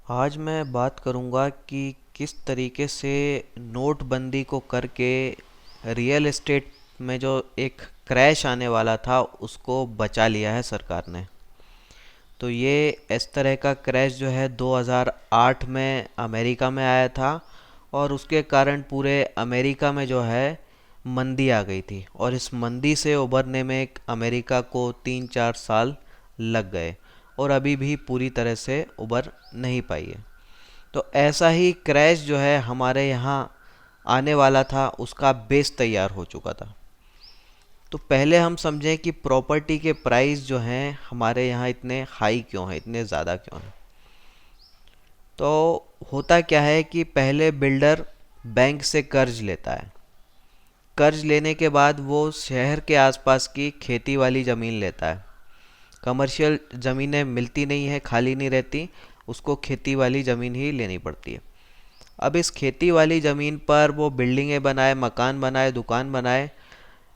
आज मैं बात करूंगा कि किस तरीके से नोटबंदी को करके रियल एस्टेट में जो एक क्रैश आने वाला था उसको बचा लिया है सरकार ने। तो ये इस तरह का क्रैश जो है 2008 में अमेरिका में आया था और उसके कारण पूरे अमेरिका में जो है मंदी आ गई थी और इस मंदी से उबरने में एक अमेरिका को 3-4 साल लग गए और अभी भी पूरी तरह से उबर नहीं पाई है। तो ऐसा ही क्रैश जो है हमारे यहाँ आने वाला था, उसका बेस तैयार हो चुका था। तो पहले हम समझें कि प्रॉपर्टी के प्राइस जो हैं हमारे यहाँ इतने हाई क्यों हैं, इतने ज़्यादा क्यों हैं। तो होता क्या है कि पहले बिल्डर बैंक से कर्ज लेता है। कर्ज लेने के बाद वो शहर के आसपास की खेती वाली ज़मीन लेता है। कमर्शियल ज़मीनें मिलती नहीं है, खाली नहीं रहती, उसको खेती वाली ज़मीन ही लेनी पड़ती है। अब इस खेती वाली ज़मीन पर वो बिल्डिंगें बनाए, मकान बनाए, दुकान बनाए,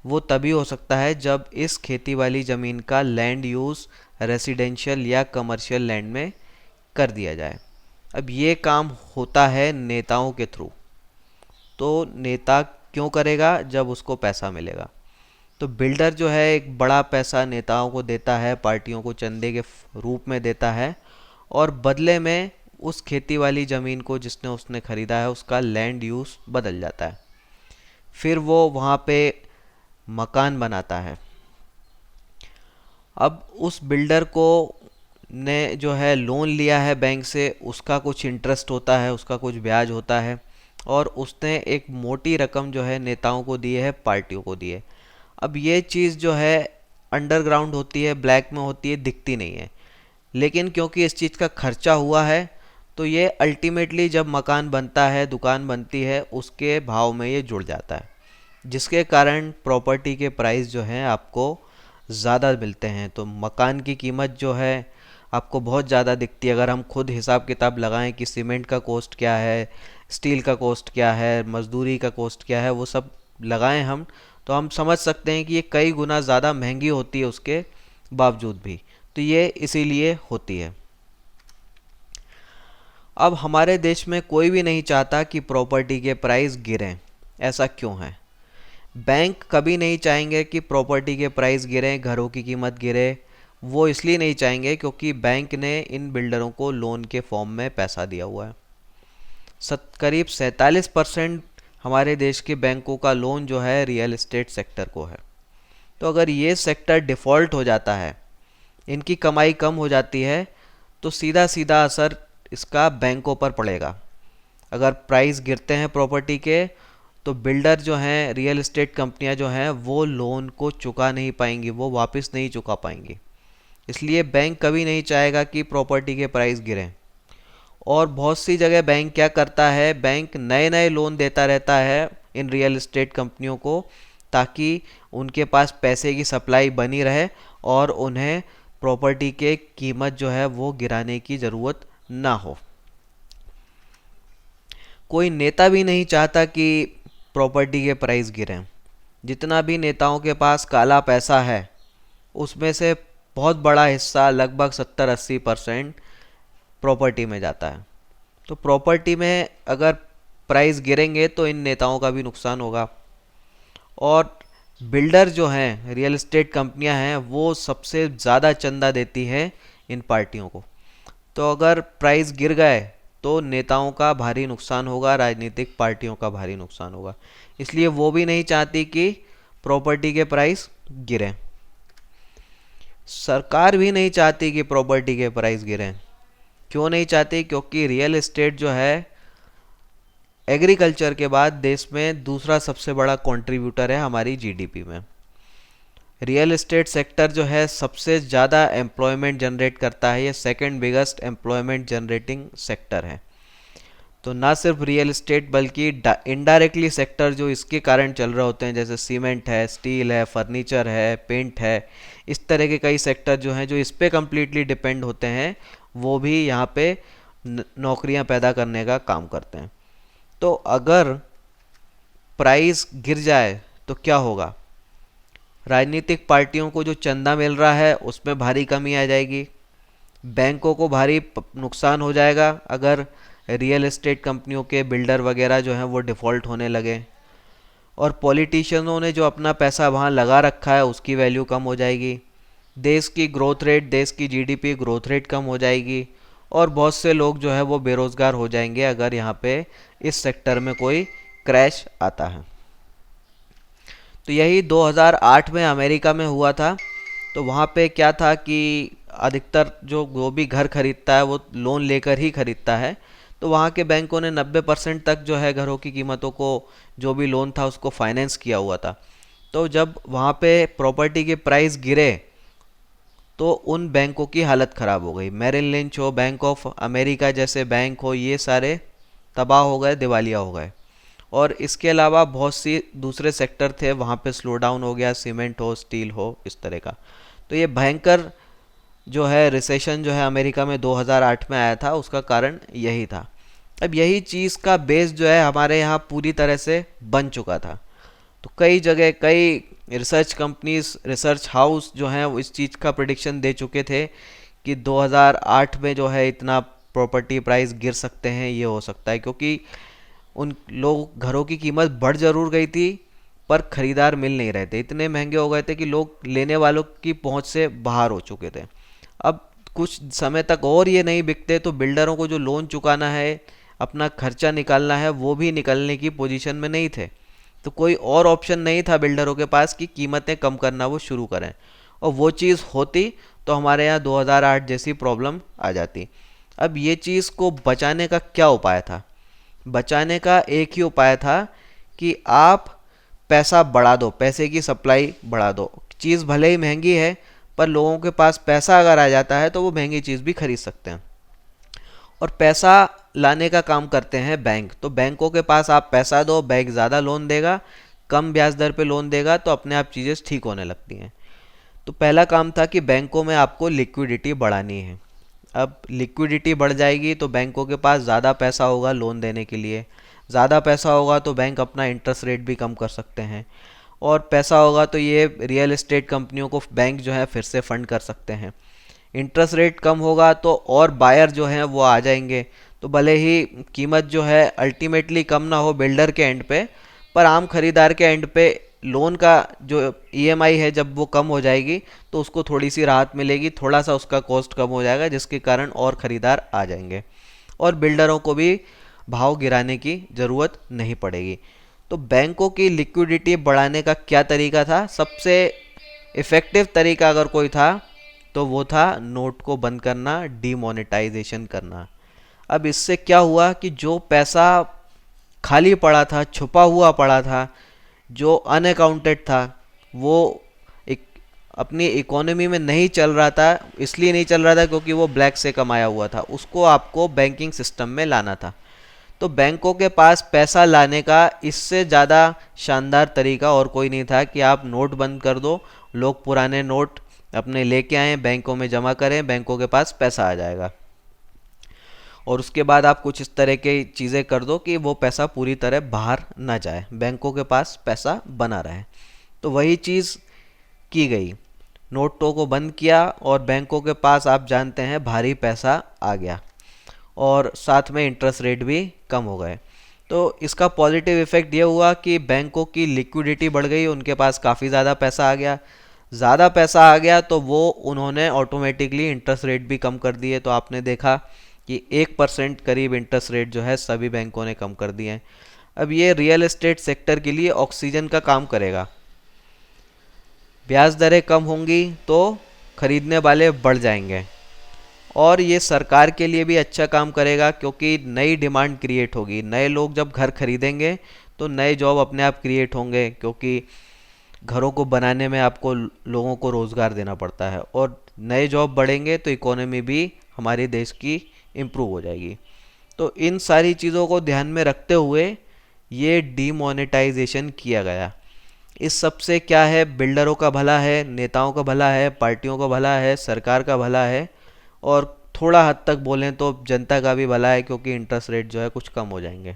वो तभी हो सकता है जब इस खेती वाली ज़मीन का लैंड यूज़ रेसिडेंशियल या कमर्शियल लैंड में कर दिया जाए। अब ये काम होता है नेताओं के थ्रू। तो नेता क्यों करेगा? जब उसको पैसा मिलेगा। तो बिल्डर जो है एक बड़ा पैसा नेताओं को देता है, पार्टियों को चंदे के रूप में देता है और बदले में उस खेती वाली ज़मीन को जिसने उसने ख़रीदा है उसका लैंड यूज़ बदल जाता है। फिर वो वहाँ पे मकान बनाता है। अब उस बिल्डर को ने जो है लोन लिया है बैंक से, उसका कुछ इंटरेस्ट होता है, उसका कुछ ब्याज होता है और उसने एक मोटी रकम जो है नेताओं को दी है, पार्टियों को दी है। अब ये चीज़ जो है अंडरग्राउंड होती है, ब्लैक में होती है, दिखती नहीं है, लेकिन क्योंकि इस चीज़ का खर्चा हुआ है तो ये अल्टीमेटली जब मकान बनता है, दुकान बनती है, उसके भाव में ये जुड़ जाता है, जिसके कारण प्रॉपर्टी के प्राइस जो हैं आपको ज़्यादा मिलते हैं। तो मकान की कीमत जो है आपको बहुत ज़्यादा दिखती है। अगर हम खुद हिसाब किताब लगाएं कि सीमेंट का कॉस्ट क्या है, स्टील का कॉस्ट क्या है, मजदूरी का कॉस्ट क्या है, वो सब लगाएं हम, तो हम समझ सकते हैं कि ये कई गुना ज़्यादा महंगी होती है उसके बावजूद भी। तो ये इसीलिए होती है। अब हमारे देश में कोई भी नहीं चाहता कि प्रॉपर्टी के प्राइस गिरें। ऐसा क्यों है? बैंक कभी नहीं चाहेंगे कि प्रॉपर्टी के प्राइस गिरें, घरों की कीमत गिरे। वो इसलिए नहीं चाहेंगे क्योंकि बैंक ने इन बिल्डरों को लोन के फॉर्म में पैसा दिया हुआ है। करीब 47% हमारे देश के बैंकों का लोन जो है रियल एस्टेट सेक्टर को है। तो अगर ये सेक्टर डिफ़ॉल्ट हो जाता है, इनकी कमाई कम हो जाती है, तो सीधा सीधा असर इसका बैंकों पर पड़ेगा। अगर प्राइस गिरते हैं प्रॉपर्टी के, तो बिल्डर जो हैं, रियल एस्टेट कंपनियां जो हैं, वो लोन को चुका नहीं पाएंगी, वो वापस नहीं चुका पाएंगी। इसलिए बैंक कभी नहीं चाहेगा कि प्रॉपर्टी के प्राइस गिरें। और बहुत सी जगह बैंक क्या करता है, बैंक नए नए लोन देता रहता है इन रियल एस्टेट कंपनियों को, ताकि उनके पास पैसे की सप्लाई बनी रहे और उन्हें प्रॉपर्टी के कीमत जो है वो गिराने की ज़रूरत ना हो। कोई नेता भी नहीं चाहता कि प्रॉपर्टी के प्राइस गिरें। जितना भी नेताओं के पास काला पैसा है, उसमें से बहुत बड़ा हिस्सा, लगभग 70-80% प्रॉपर्टी में जाता है। तो प्रॉपर्टी में अगर प्राइस गिरेंगे तो इन नेताओं का भी नुकसान होगा। और बिल्डर जो हैं, रियल एस्टेट कंपनियां हैं, वो सबसे ज़्यादा चंदा देती हैं इन पार्टियों को। तो अगर प्राइस गिर गए तो नेताओं का भारी नुकसान होगा, राजनीतिक पार्टियों का भारी नुकसान होगा। इसलिए वो भी नहीं चाहती कि प्रॉपर्टी के प्राइस गिरें। सरकार भी नहीं चाहती कि प्रॉपर्टी के प्राइस गिरें। क्यों नहीं चाहती? क्योंकि रियल एस्टेट जो है एग्रीकल्चर के बाद देश में दूसरा सबसे बड़ा कंट्रीब्यूटर है हमारी जीडीपी में। रियल एस्टेट सेक्टर जो है सबसे ज़्यादा एम्प्लॉयमेंट जनरेट करता है, ये second biggest employment generating sector है। तो ना सिर्फ रियल एस्टेट बल्कि इनडायरेक्टली सेक्टर जो इसके कारण चल रहे होते हैं, जैसे सीमेंट है, स्टील है, फर्नीचर है, पेंट है, इस तरह के कई सेक्टर जो हैं जो इस पे कम्प्लीटली डिपेंड होते हैं, वो भी यहाँ पे नौकरियाँ पैदा करने का काम करते हैं। तो अगर प्राइस गिर जाए तो क्या होगा? राजनीतिक पार्टियों को जो चंदा मिल रहा है उसमें भारी कमी आ जाएगी। बैंकों को भारी नुकसान हो जाएगा अगर रियल एस्टेट कंपनियों के बिल्डर वगैरह जो हैं वो डिफ़ॉल्ट होने लगे। और पॉलिटिशियनों ने जो अपना पैसा वहाँ लगा रखा है उसकी वैल्यू कम हो जाएगी। देश की ग्रोथ रेट, देश की जीडीपी ग्रोथ रेट कम हो जाएगी। और बहुत से लोग जो है वो बेरोज़गार हो जाएंगे अगर यहाँ पे इस सेक्टर में कोई क्रैश आता है। तो यही 2008 में अमेरिका में हुआ था। तो वहाँ पे क्या था कि अधिकतर जो भी घर खरीदता है वो लोन लेकर ही खरीदता है। तो वहाँ के बैंकों ने 90% तक जो है घरों की कीमतों को, जो भी लोन था उसको फाइनेंस किया हुआ था। तो जब वहाँ पे प्रॉपर्टी के प्राइस गिरे तो उन बैंकों की हालत ख़राब हो गई। मेरिल लिंच हो, बैंक ऑफ अमेरिका जैसे बैंक हो, ये सारे तबाह हो गए, दिवालिया हो गए। और इसके अलावा बहुत सी दूसरे सेक्टर थे वहाँ पे स्लो डाउन हो गया, सीमेंट हो, स्टील हो, इस तरह का। तो ये भयंकर जो है रिसेशन जो है अमेरिका में 2008 में आया था, उसका कारण यही था। अब यही चीज़ का बेस जो है हमारे यहाँ पूरी तरह से बन चुका था। तो कई जगह कई रिसर्च कंपनीज, रिसर्च हाउस जो हैं वो इस चीज़ का प्रिडिक्शन दे चुके थे कि 2008 में जो है इतना प्रॉपर्टी प्राइस गिर सकते हैं, ये हो सकता है। क्योंकि उन लोग घरों की कीमत बढ़ जरूर गई थी पर खरीदार मिल नहीं रहे थे, इतने महंगे हो गए थे कि लोग लेने वालों की पहुंच से बाहर हो चुके थे। अब कुछ समय तक और ये नहीं बिकते तो बिल्डरों को जो लोन चुकाना है, अपना खर्चा निकालना है, वो भी निकलने की पोजीशन में नहीं थे। तो कोई और ऑप्शन नहीं था बिल्डरों के पास कि कीमतें कम करना वो शुरू करें। और वो चीज़ होती तो हमारे यहाँ 2008 जैसी प्रॉब्लम आ जाती। अब ये चीज़ को बचाने का क्या उपाय था? बचाने का एक ही उपाय था कि आप पैसा बढ़ा दो, पैसे की सप्लाई बढ़ा दो। चीज़ भले ही महंगी है पर लोगों के पास पैसा अगर आ जाता है तो वो महंगी चीज़ भी खरीद सकते हैं। और पैसा लाने का काम करते हैं बैंक। तो बैंकों के पास आप पैसा दो, बैंक ज़्यादा लोन देगा, कम ब्याज दर पे लोन देगा, तो अपने आप चीज़ें ठीक होने लगती हैं। तो पहला काम था कि बैंकों में आपको लिक्विडिटी बढ़ानी है। अब लिक्विडिटी बढ़ जाएगी तो बैंकों के पास ज़्यादा पैसा होगा लोन देने के लिए। ज़्यादा पैसा होगा तो बैंक अपना इंटरेस्ट रेट भी कम कर सकते हैं। और पैसा होगा तो ये रियल एस्टेट कंपनियों को बैंक जो है फिर से फंड कर सकते हैं। इंटरेस्ट रेट कम होगा तो और बायर जो हैं वो आ जाएंगे। तो भले ही कीमत जो है अल्टीमेटली कम ना हो बिल्डर के एंड पे, पर आम खरीदार के एंड पे लोन का जो ईएमआई है जब वो कम हो जाएगी तो उसको थोड़ी सी राहत मिलेगी, थोड़ा सा उसका कॉस्ट कम हो जाएगा, जिसके कारण और ख़रीदार आ जाएंगे और बिल्डरों को भी भाव गिराने की ज़रूरत नहीं पड़ेगी। तो बैंकों की लिक्विडिटी बढ़ाने का क्या तरीका था? सबसे इफ़ेक्टिव तरीका अगर कोई था तो वो था नोट को बंद करना, डीमोनेटाइजेशन करना। अब इससे क्या हुआ कि जो पैसा खाली पड़ा था, छुपा हुआ पड़ा था, जो अनअकाउंटेड था, वो एक अपनी इकोनॉमी में नहीं चल रहा था। इसलिए नहीं चल रहा था क्योंकि वो ब्लैक से कमाया हुआ था, उसको आपको बैंकिंग सिस्टम में लाना था। तो बैंकों के पास पैसा लाने का इससे ज़्यादा शानदार तरीका और कोई नहीं था कि आप नोट बंद कर दो, लोग पुराने नोट अपने लेके आएँ, बैंकों में जमा करें, बैंकों के पास पैसा आ जाएगा। और उसके बाद आप कुछ इस तरह की चीज़ें कर दो कि वो पैसा पूरी तरह बाहर ना जाए, बैंकों के पास पैसा बना रहे। तो वही चीज़ की गई, नोटों को बंद किया और बैंकों के पास आप जानते हैं भारी पैसा आ गया और साथ में इंटरेस्ट रेट भी कम हो गए। तो इसका पॉजिटिव इफ़ेक्ट ये हुआ कि बैंकों की लिक्विडिटी बढ़ गई, उनके पास काफ़ी ज़्यादा पैसा आ गया। ज़्यादा पैसा आ गया तो वो उन्होंने ऑटोमेटिकली इंटरेस्ट रेट भी कम कर दिए। तो आपने देखा कि 1% करीब इंटरेस्ट रेट जो है सभी बैंकों ने कम कर दिए हैं। अब ये रियल एस्टेट सेक्टर के लिए ऑक्सीजन का काम करेगा। ब्याज दरें कम होंगी तो खरीदने वाले बढ़ जाएंगे और ये सरकार के लिए भी अच्छा काम करेगा क्योंकि नई डिमांड क्रिएट होगी। नए लोग जब घर खरीदेंगे तो नए जॉब अपने आप क्रिएट होंगे, क्योंकि घरों को बनाने में आपको लोगों को रोज़गार देना पड़ता है और नए जॉब बढ़ेंगे तो इकोनॉमी भी हमारे देश की इम्प्रूव हो जाएगी। तो इन सारी चीज़ों को ध्यान में रखते हुए ये डीमोनेटाइजेशन किया गया। इस सब से क्या है, बिल्डरों का भला है, नेताओं का भला है, पार्टियों का भला है, सरकार का भला है और थोड़ा हद तक बोलें तो जनता का भी भला है, क्योंकि इंटरेस्ट रेट जो है कुछ कम हो जाएंगे।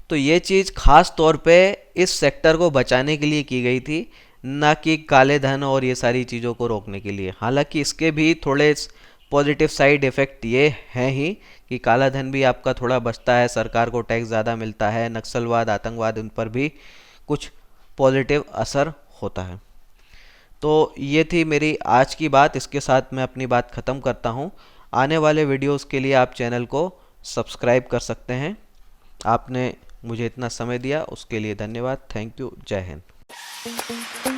तो ये चीज़ खास तौर पे इस सेक्टर को बचाने के लिए की गई थी, ना कि काले धन और ये सारी चीज़ों को रोकने के लिए। हालांकि इसके भी थोड़े पॉजिटिव साइड इफ़ेक्ट ये हैं ही कि काला धन भी आपका थोड़ा बचता है, सरकार को टैक्स ज़्यादा मिलता है, नक्सलवाद, आतंकवाद, उन पर भी कुछ पॉजिटिव असर होता है। तो ये थी मेरी आज की बात, इसके साथ मैं अपनी बात ख़त्म करता हूँ। आने वाले वीडियोस के लिए आप चैनल को सब्सक्राइब कर सकते हैं। आपने मुझे इतना समय दिया उसके लिए धन्यवाद। Thank you. जय हिंद।